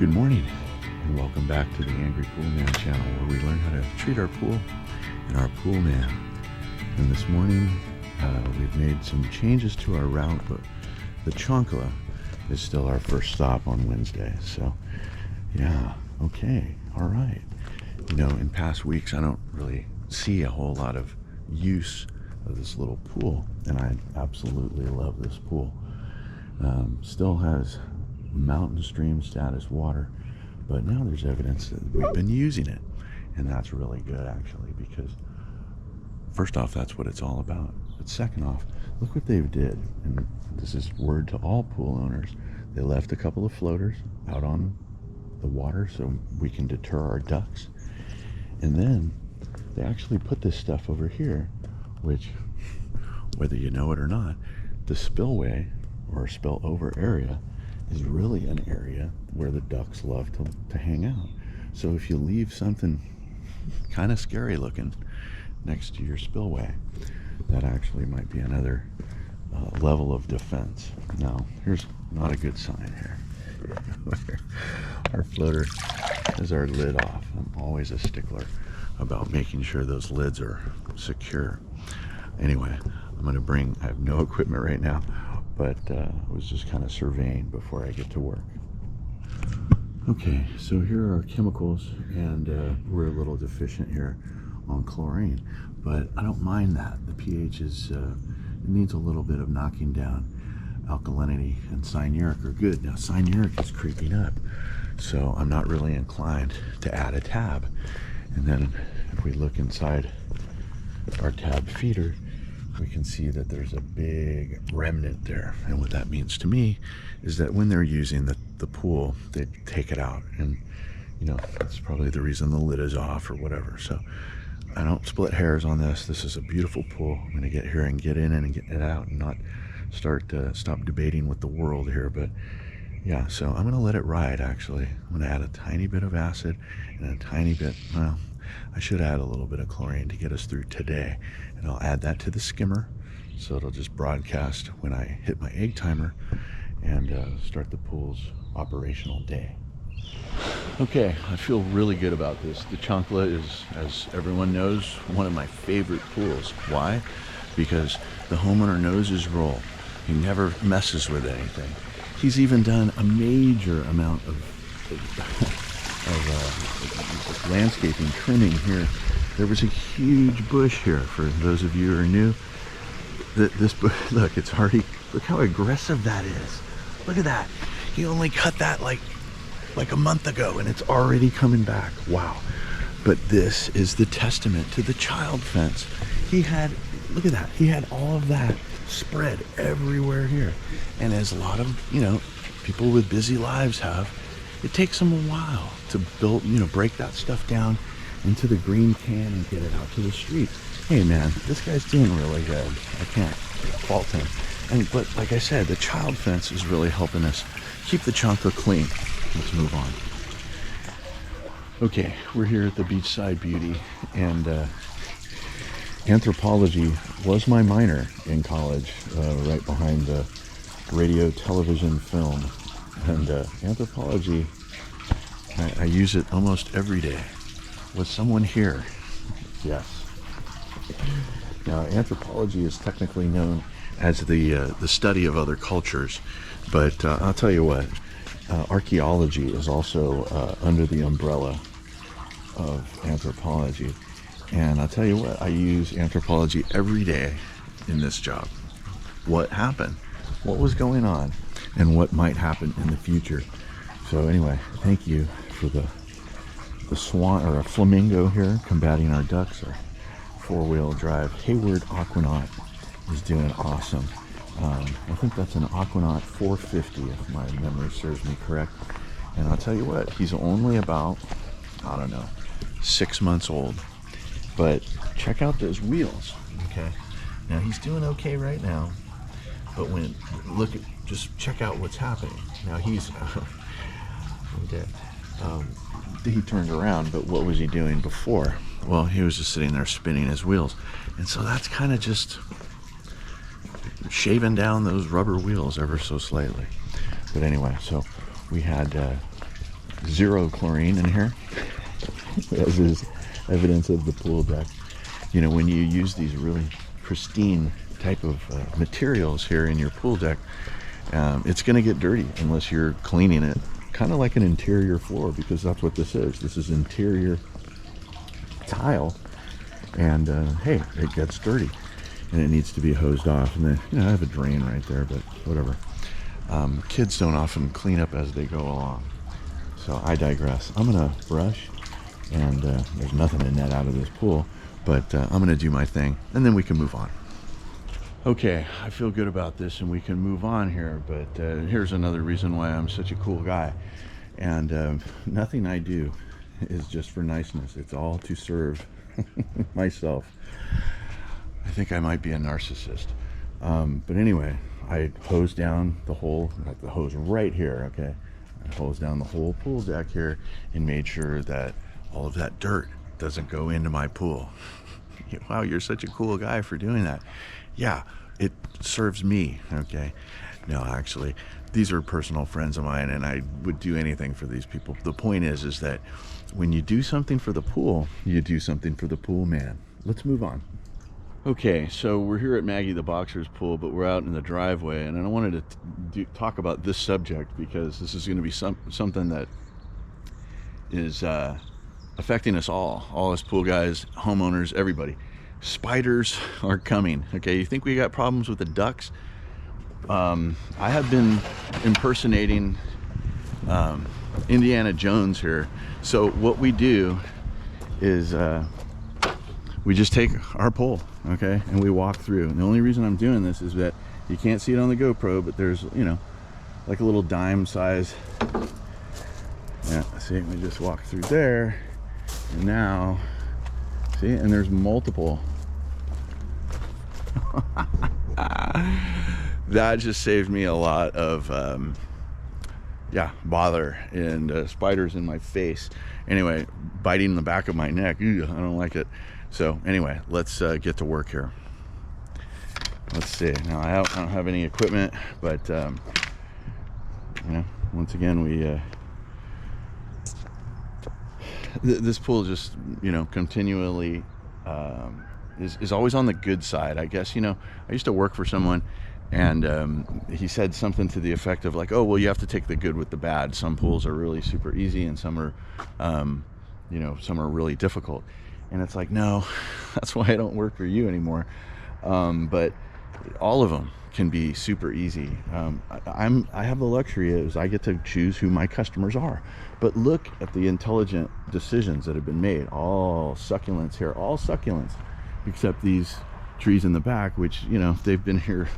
Good morning and welcome back to the Angry Poolman channel, where we learn how to treat our pool and our pool man. And this morning we've made some changes to our route, but the Chancla is still our first stop on Wednesday. So yeah, okay, all right. You know, in past weeks I don't really see a whole lot of use of this little pool, and I absolutely love this pool. Still has mountain stream status water, but now there's evidence that we've been using it, and that's really good actually, because first off, that's what it's all about. But second off, look what they did, and this is word to all pool owners. They left a couple of floaters out on the water so we can deter our ducks, and then they actually put this stuff over here, which, whether you know it or not, the spillway or spillover area is really an area where the ducks love to hang out. So if you leave something kind of scary looking next to your spillway, that actually might be another level of defense. Now, here's not a good sign here. Our floater has our lid off. I'm always a stickler about making sure those lids are secure. Anyway, I have no equipment right now, but I was just kind of surveying before I get to work. Okay, so here are our chemicals, and we're a little deficient here on chlorine, but I don't mind that. The pH is, it needs a little bit of knocking down. Alkalinity and cyanuric are good. Now cyanuric is creeping up, so I'm not really inclined to add a tab. And then if we look inside our tab feeder, we can see that there's a big remnant there. And what that means to me is that when they're using the pool, they take it out. And, you know, that's probably the reason the lid is off or whatever. So I don't split hairs on this. This is a beautiful pool. I'm going to get here and get in and get it out and not stop debating with the world here. But yeah, so I'm going to let it ride, actually. I'm going to add a tiny bit of acid and a tiny bit, well, I should add a little bit of chlorine to get us through today. And I'll add that to the skimmer, so it'll just broadcast when I hit my egg timer and start the pool's operational day. Okay, I feel really good about this. The Chancla is, as everyone knows, one of my favorite pools. Why? Because the homeowner knows his role. He never messes with anything. He's even done a major amount of landscaping trimming here. There was a huge bush here, for those of you who are new. This bush, look, it's already, look how aggressive that is. Look at that. He only cut that like a month ago, and it's already coming back. Wow. But this is the testament to the child fence. He had, look at that, he had all of that spread everywhere here. And as a lot of, you know, people with busy lives have, it takes them a while to build, you know, break that stuff down into the green can and get it out to the street. Hey man, this guy's doing really good. I can't fault him. But like I said, the child fence is really helping us keep the Chancla clean. Let's move on. Okay, we're here at the Beachside Beauty, and anthropology was my minor in college, right behind the radio, television, film. And anthropology, I use it almost every day. Was someone here? Yes. Now, anthropology is technically known as the study of other cultures, but I'll tell you what, archaeology is also under the umbrella of anthropology. And I'll tell you what, I use anthropology every day in this job. What happened? What was going on? And what might happen in the future. So anyway, thank you for the swan, or a flamingo here, combating our ducks. Our four-wheel drive Hayward Aquanaut is doing awesome. I think that's an Aquanaut 450 if my memory serves me correct. And I'll tell you what, he's only about, I don't know, 6 months old. But check out those wheels, okay? Now he's doing okay right now, but when look at, just check out what's happening. Now he's okay. He turned around, but what was he doing before? Well, he was just sitting there spinning his wheels, and so that's kind of just shaving down those rubber wheels ever so slightly. But anyway, so we had zero chlorine in here, as is evidence of the pool deck. You know, when you use these really pristine type of materials here in your pool deck, it's going to get dirty unless you're cleaning it, kind of like an interior floor, because that's what this is. This is interior tile, and hey, it gets dirty and it needs to be hosed off. And then, you know, I have a drain right there, but whatever. Kids don't often clean up as they go along, so I digress. I'm gonna brush, and there's nothing to net out of this pool, but I'm gonna do my thing, and then we can move on. Okay, I feel good about this, and we can move on here, but here's another reason why I'm such a cool guy. And nothing I do is just for niceness. It's all to serve myself. I think I might be a narcissist. But anyway, I hose down the whole, like the hose right here, okay? I hose down the whole pool deck here and made sure that all of that dirt doesn't go into my pool. Wow, you're such a cool guy for doing that. Yeah, it serves me, okay? No, actually, these are personal friends of mine, and I would do anything for these people. The point is that when you do something for the pool, you do something for the pool man. Let's move on. Okay, so we're here at Maggie the Boxer's pool, but we're out in the driveway, and I wanted to talk about this subject because this is going to be something that is affecting us all as pool guys, homeowners, everybody. Spiders are coming. Okay, you think we got problems with the ducks? I have been impersonating Indiana Jones here. So what we do is we just take our pole, okay, and we walk through. And the only reason I'm doing this is that you can't see it on the GoPro, but there's, you know, like a little dime size. Yeah, see, we just walk through there, and now, see, and there's multiple. That just saved me a lot of yeah, bother and spiders in my face. Anyway, biting the back of my neck. Ew, I don't like it. So anyway, let's get to work here. Let's see. Now I don't have any equipment, but you know, once again, we this pool just, you know, continually is always on the good side, I guess. You know, I used to work for someone, and he said something to the effect of like, oh, well, you have to take the good with the bad. Some pools are really super easy, and some are you know, some are really difficult. And it's like, no, that's why I don't work for you anymore. But all of them can be super easy. I have the luxury is I get to choose who my customers are. But look at the intelligent decisions that have been made. All succulents here, all succulents, except these trees in the back, which, you know, they've been here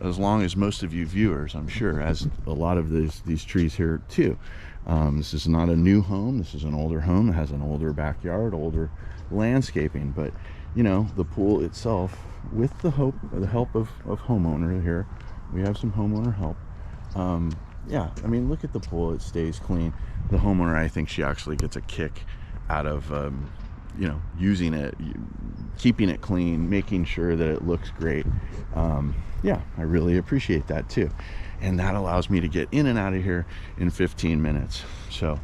as long as most of you viewers, I'm sure, as a lot of these trees here too. This is not a new home. This is an older home. It has an older backyard, older landscaping. But, you know, the pool itself, with the help of homeowner here, we have some homeowner help. Yeah, I mean, look at the pool. It stays clean. The homeowner, I think she actually gets a kick out of, you know, using it, keeping it clean, making sure that it looks great. Yeah, I really appreciate that too. And that allows me to get in and out of here in 15 minutes. So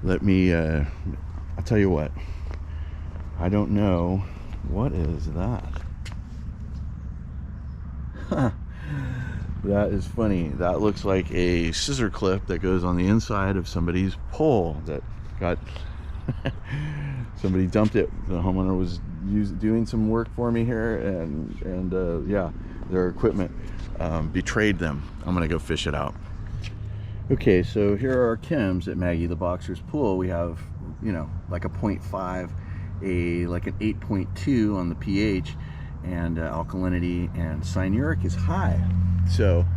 let me, I'll tell you what, I don't know, what is that? That is funny. That looks like a scissor clip that goes on the inside of somebody's pole that got, somebody dumped it. The homeowner was doing some work for me here, and yeah, their equipment betrayed them. I'm gonna go fish it out. Okay, so here are our chems at Maggie the Boxer's pool. We have, you know, like a 0.5, like an 8.2 on the pH, and alkalinity, and cyanuric is high. So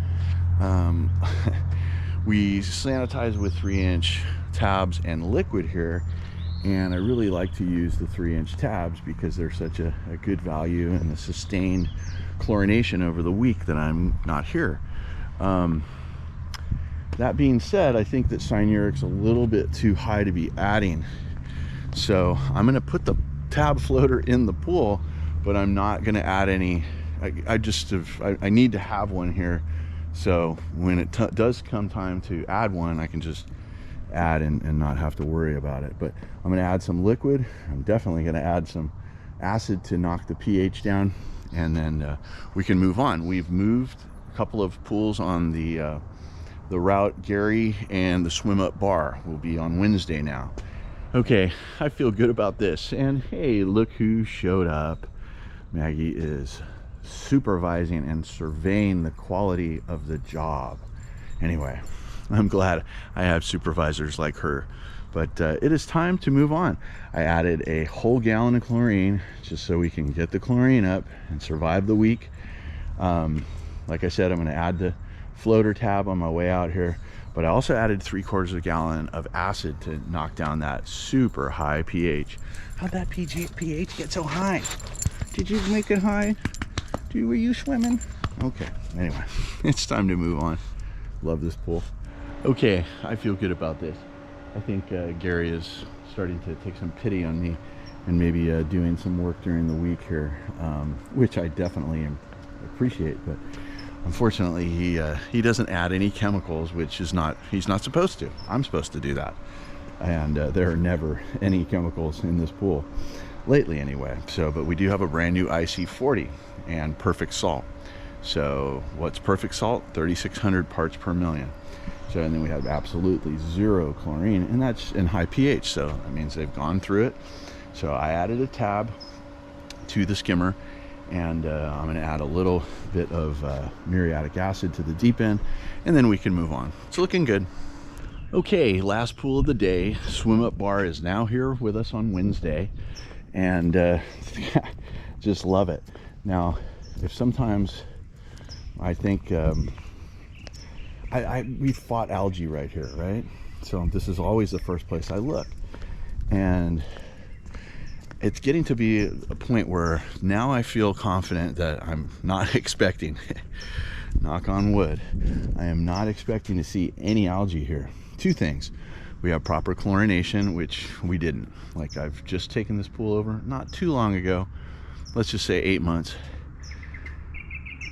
we sanitize with 3-inch tabs and liquid here, and I really like to use the 3-inch tabs because they're such a good value, and the sustained chlorination over the week that I'm not here. That being said, I think that cyanuric's a little bit too high to be adding, so I'm going to put the tab floater in the pool, but I'm not going to add any. I need to have one here, so when it does come time to add one, I can just add and not have to worry about it. But I'm going to add some liquid. I'm definitely going to add some acid to knock the pH down, and then we can move on. We've moved a couple of pools on the route. Gary and the swim up bar will be on Wednesday now. Okay, I feel good about this. And hey, look who showed up. Maggie is supervising and surveying the quality of the job. Anyway, I'm glad I have supervisors like her. But it is time to move on. I added a whole gallon of chlorine just so we can get the chlorine up and survive the week. Like I said, I'm going to add the floater tab on my way out here. But I also added 3/4 of a gallon of acid to knock down that super high pH. How'd that pH get so high? Did you make it high? Were you swimming? Okay, anyway, it's time to move on. Love this pool. Okay, I feel good about this. I think Gary is starting to take some pity on me and maybe doing some work during the week here, which I definitely appreciate. But unfortunately, he doesn't add any chemicals, which is he's not supposed to. I'm supposed to do that, and there are never any chemicals in this pool lately, anyway. So, but we do have a brand new IC40 and perfect salt. So, what's perfect salt? 3,600 parts per million. So, and then we have absolutely zero chlorine, and that's in high pH. So that means they've gone through it. So I added a tab to the skimmer, and I'm going to add a little bit of muriatic acid to the deep end, and then we can move on. It's looking good. Okay, last pool of the day. Swim Up Bar is now here with us on Wednesday, and just love it. Now, if sometimes I think we fought algae right here, right? So this is always the first place I look, and it's getting to be a point where now I feel confident that I'm not expecting, knock on wood, I am not expecting to see any algae here. Two things: we have proper chlorination, which we didn't. Like, I've just taken this pool over not too long ago, let's just say 8 months,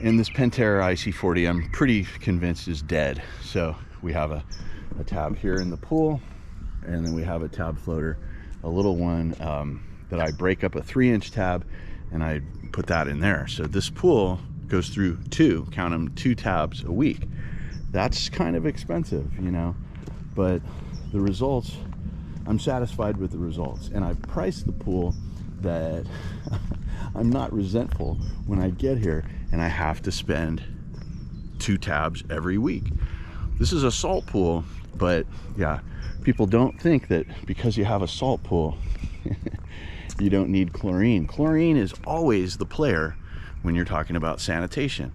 and this Pantera IC40 I'm pretty convinced is dead. So we have a tab here in the pool, and then we have a tab floater, a little one that I break up, a 3-inch tab, and I put that in there. So this pool goes through two tabs a week. That's kind of expensive, you know, but the results, I'm satisfied with the results. And I've priced the pool that I'm not resentful when I get here and I have to spend 2 tabs every week. This is a salt pool, but yeah, people don't think that because you have a salt pool you don't need chlorine. Chlorine is always the player when you're talking about sanitization.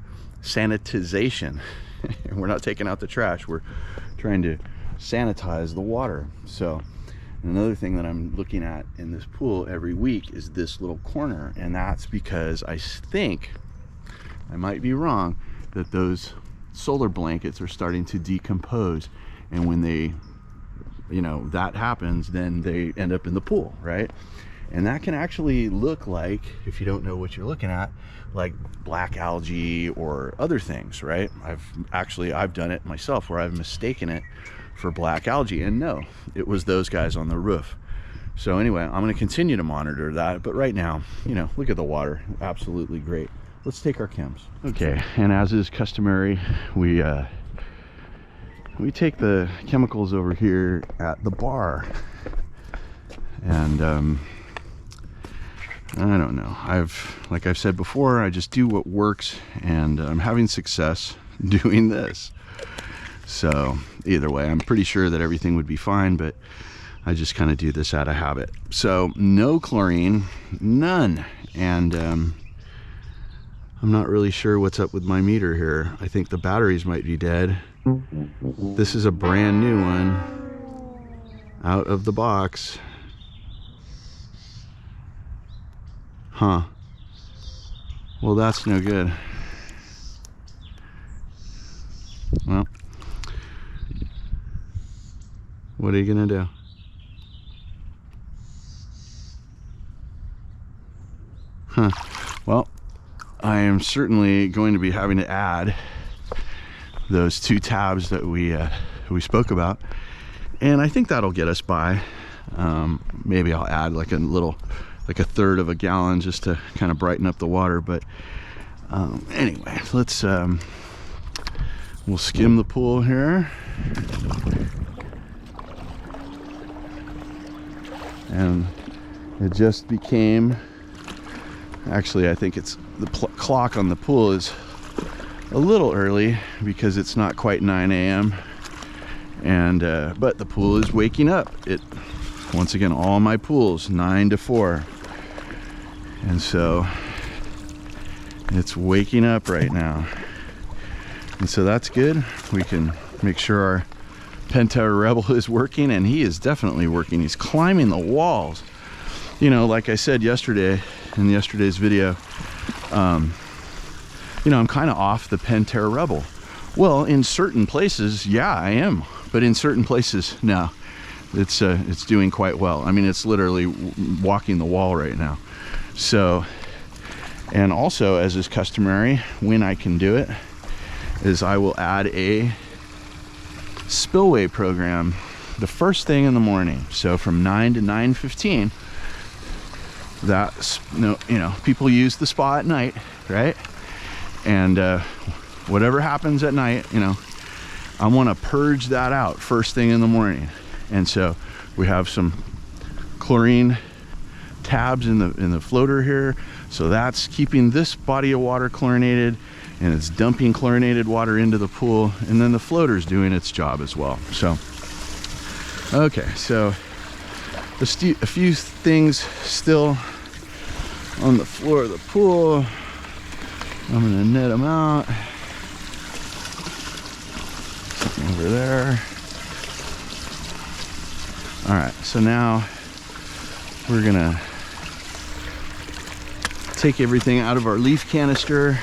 We're not taking out the trash, we're trying to sanitize the water. So another thing that I'm looking at in this pool every week is this little corner, and that's because I think, I might be wrong, that those solar blankets are starting to decompose, and when they, you know, that happens, then they end up in the pool, right? And that can actually look like, if you don't know what you're looking at, like black algae or other things, right? I've done it myself where I've mistaken it for black algae, and no, it was those guys on the roof. So anyway, I'm going to continue to monitor that, but right now, you know, look at the water, absolutely great. Let's take our chems. Okay, and as is customary, we take the chemicals over here at the bar, and I don't know, like I've said before, I just do what works, and I'm having success doing this. So either way, I'm pretty sure that everything would be fine, but I just kind of do this out of habit. So no chlorine, none. And I'm not really sure what's up with my meter here. I think the batteries might be dead. This is a brand new one out of the box. Huh. Well, that's no good. Well, what are you gonna do? Huh. Well, I am certainly going to be having to add those 2 tabs that we spoke about, And I think that'll get us by. Maybe I'll add like a third of a gallon just to kind of brighten up the water. But anyway, let's we'll skim the pool here. And it just became, actually I think it's the clock on the pool is a little early because it's not quite 9 a.m. and but the pool is waking up. It, once again, all my pools 9 to 4, and so it's waking up right now, and so that's good. We can make sure our Penta Rebel is working, and he is definitely working. He's climbing the walls. You know, like I said yesterday in yesterday's video, you know, I'm kind of off the Penta Rebel. Well, in certain places, yeah, I am, but in certain places, no. It's doing quite well. I mean, it's literally walking the wall right now. So, and also, as is customary, when I can do it, is I will add a spillway program the first thing in the morning. So from 9 to 9:15, that's, you know, people use the spa at night, right? And whatever happens at night, you know, I want to purge that out first thing in the morning. And so we have some chlorine tabs in the floater here, so that's keeping this body of water chlorinated, and it's dumping chlorinated water into the pool, and then the floater's doing its job as well. So okay, so a few things still on the floor of the pool. I'm gonna net them out over there. All right, so now we're gonna take everything out of our leaf canister,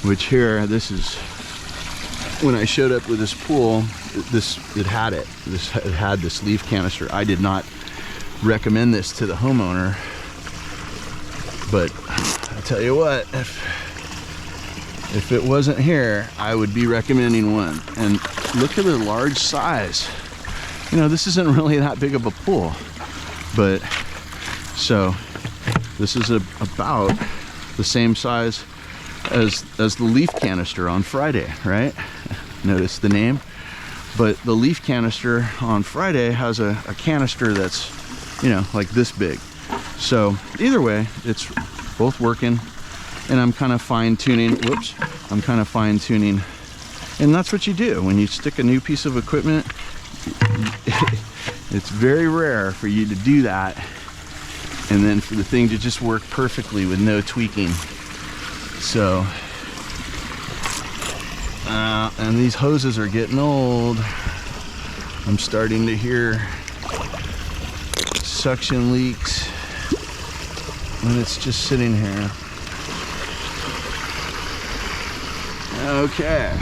which here, this is, when I showed up with this pool, it had this leaf canister. I did not recommend this to the homeowner, but I tell you what, if it wasn't here, I would be recommending one. And look at the large size. You know, this isn't really that big of a pool, but so this is about the same size as the leaf canister on Friday, right? Notice the name. But the leaf canister on Friday has a canister that's, you know, like this big. So either way, it's both working, and I'm kind of fine-tuning. Whoops, I'm kind of fine-tuning, and that's what you do when you stick a new piece of equipment. It's very rare for you to do that and then for the thing to just work perfectly with no tweaking. So and these hoses are getting old. I'm starting to hear suction leaks when it's just sitting here. Okay,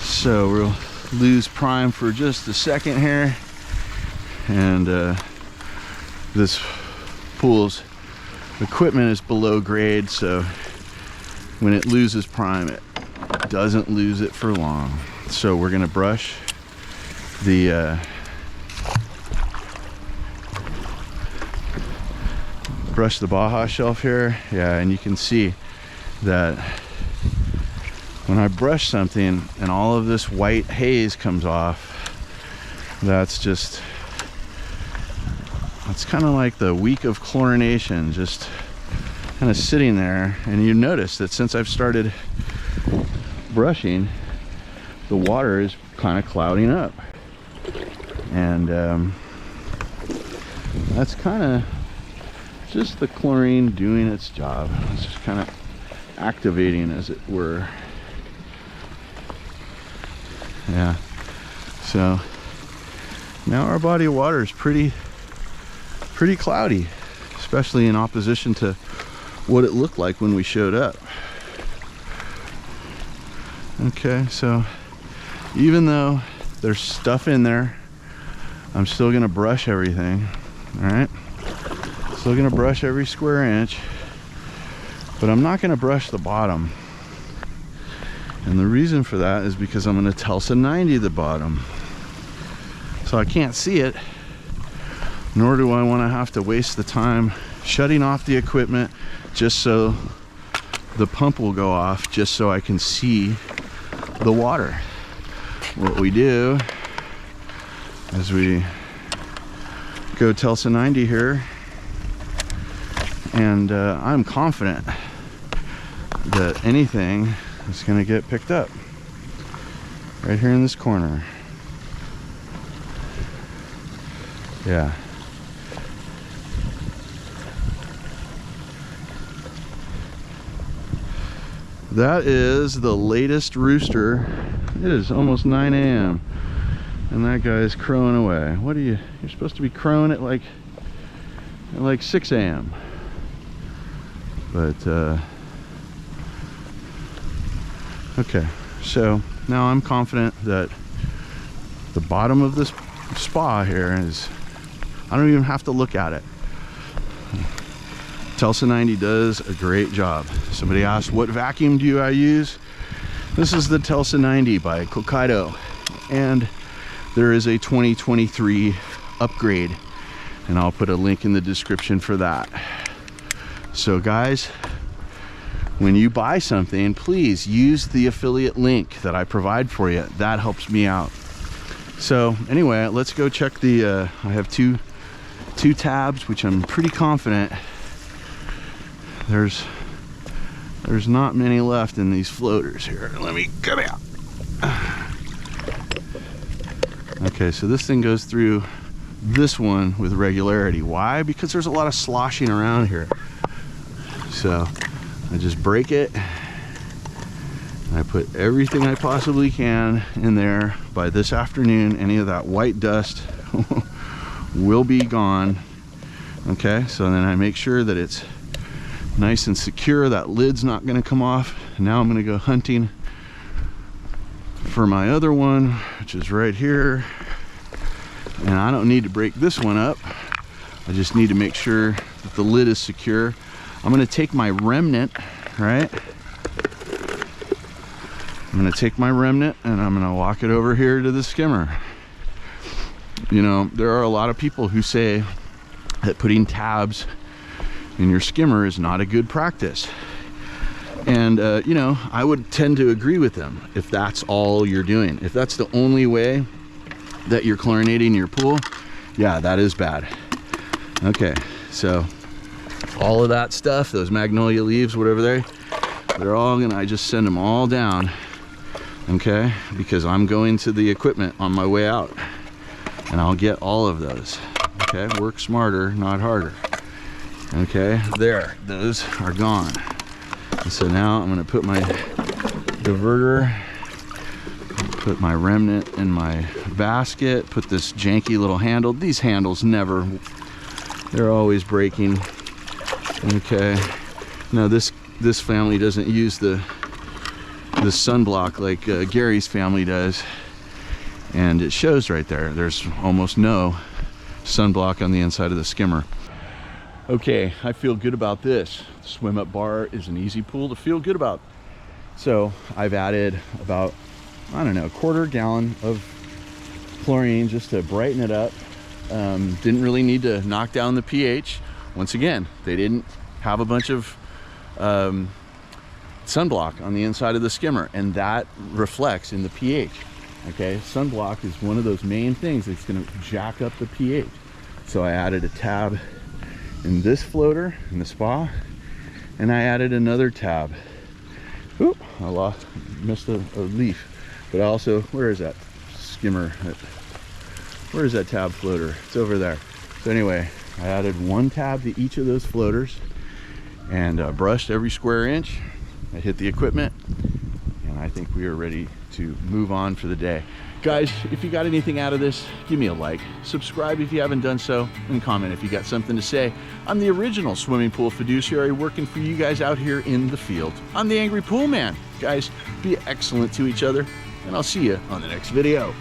so we'll lose prime for just a second here, and this pool's equipment is below grade, so when it loses prime, it doesn't lose it for long. So we're gonna brush the Baja shelf here. Yeah, and you can see that when I brush something and all of this white haze comes off, that's kind of like the week of chlorination just kind of sitting there. And you notice that since I've started brushing, the water is kind of clouding up, and that's kind of just the chlorine doing its job. It's just kind of activating, as it were. Yeah, so now our body of water is pretty cloudy, especially in opposition to what it looked like when we showed up. Okay, so even though there's stuff in there, I'm still gonna brush everything. All right, still gonna brush every square inch, but I'm not gonna brush the bottom. And the reason for that is because I'm gonna Telsa 90 the bottom. So I can't see it, nor do I want to have to waste the time shutting off the equipment just so the pump will go off, just so I can see the water. What we do is we go Telsa 90 here, and I'm confident that anything is going to get picked up right here in this corner. Yeah. That is the latest rooster. It is almost 9 a.m. and that guy's crowing away. What are you? You're supposed to be crowing at like 6 a.m. But okay, so now I'm confident that the bottom of this spa here is, I don't even have to look at it. Telsa 90 does a great job. Somebody asked, what vacuum do I use? This is the Telsa 90 by Kokaido, and there is a 2023 upgrade, and I'll put a link in the description for that. So guys, when you buy something, please use the affiliate link that I provide for you. That helps me out. So anyway, let's go check the I have two tabs, which I'm pretty confident there's not many left in these floaters here. Let me come out. Okay, so this thing goes through this one with regularity. Why? Because there's a lot of sloshing around here. So I just break it, and I put everything I possibly can in there. By this afternoon, any of that white dust will be gone. Okay, so then I make sure that it's nice and secure. That lid's not going to come off. Now I'm going to go hunting for my other one, which is right here. And I don't need to break this one up. I just need to make sure that the lid is secure. I'm going to take my remnant, right? I'm going to take my remnant and I'm going to walk it over here to the skimmer. You know, there are a lot of people who say that putting tabs in your skimmer is not a good practice. And, you know, I would tend to agree with them if that's all you're doing. If that's the only way that you're chlorinating your pool, yeah, that is bad. Okay, so all of that stuff, those magnolia leaves, whatever they're all gonna, I just send them all down, okay? Because I'm going to the equipment on my way out, and I'll get all of those, okay? Work smarter, not harder. Okay, there, those are gone. And so now I'm gonna put my diverter, put my remnant in my basket, put this janky little handle. These handles never, they're always breaking. Okay, now this family doesn't use the sunblock like Gary's family does, and it shows right there. There's almost no sunblock on the inside of the skimmer. Okay, I feel good about this. The swim up bar is an easy pool to feel good about. So I've added about, I don't know, a quarter gallon of chlorine just to brighten it up. Didn't really need to knock down the pH. Once again, they didn't have a bunch of sunblock on the inside of the skimmer, and that reflects in the pH. Okay, sunblock is one of those main things that's going to jack up the pH. So I added a tab in this floater in the spa, and I added another tab. Oop, I missed a leaf. But also, where is that skimmer? Where is that tab floater? It's over there. So anyway, I added one tab to each of those floaters and brushed every square inch. I hit the equipment, and I think we are ready to move on for the day. Guys, if you got anything out of this, give me a like, subscribe if you haven't done so, and comment if you got something to say. I'm the original swimming pool fiduciary working for you guys out here in the field. I'm the Angry Pool Man. Guys, be excellent to each other, and I'll see you on the next video.